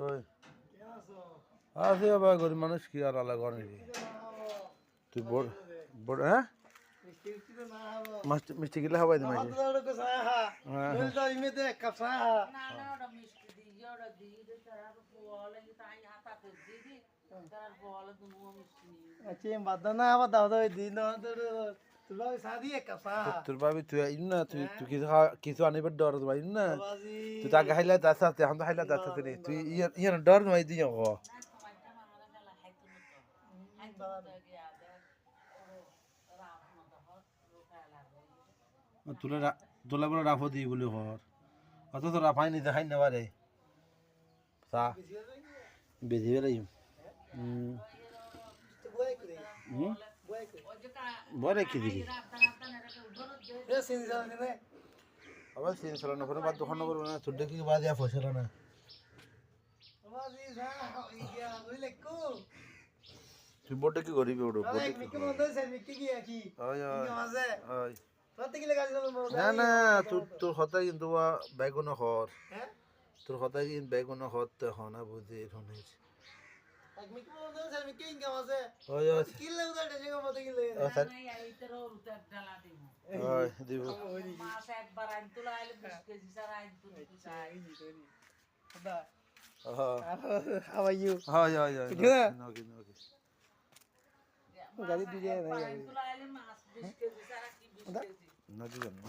ওই আছে বাবা গরিব মানুষ কি আর আলাদা করে নাকি তুই বড় বড় হ্যাঁ মিষ্টি গিলা খাবাই দিই মাঝে তোর ভাবি তুই না তুই তুই কিছু আনিবার ডর ভাই না তুই তাকে খাইলে তার সাথে এখন তো খাইলে তার সাথে নেই তুই ইয়ার ডর নয় দিই তুলে তোলা বলে রাফো দিই বলে ঘর অত তো রাফাই নিতে খাই না পারে চা বেঁধে বেড়াই বয় রেখে দিলি আবার সিন চালানো করে বাদ দোকান করবো না তোর দেখি বাদ দিয়া ফসল না তুই বোটে কি করিবি ওটা না না তোর কথাই কিন্তু বেগুন হর তোর কথাই কিন্তু বেগুন হর তো হনা বুঝি এখানে How are you? গাড়ি দিয়ে নদী জন্য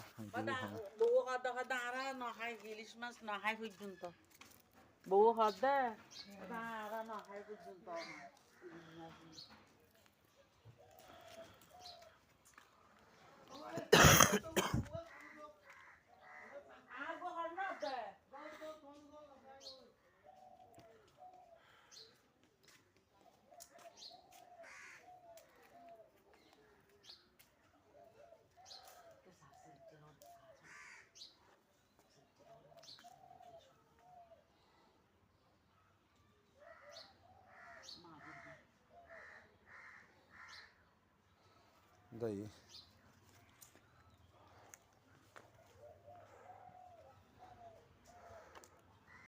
বউ খাদ্য খাদ্য আরা নখাই ইলিশ মাছ নখাই পর্যন্ত বউ খাদ্য আরা নখাই পর্যন্ত দাই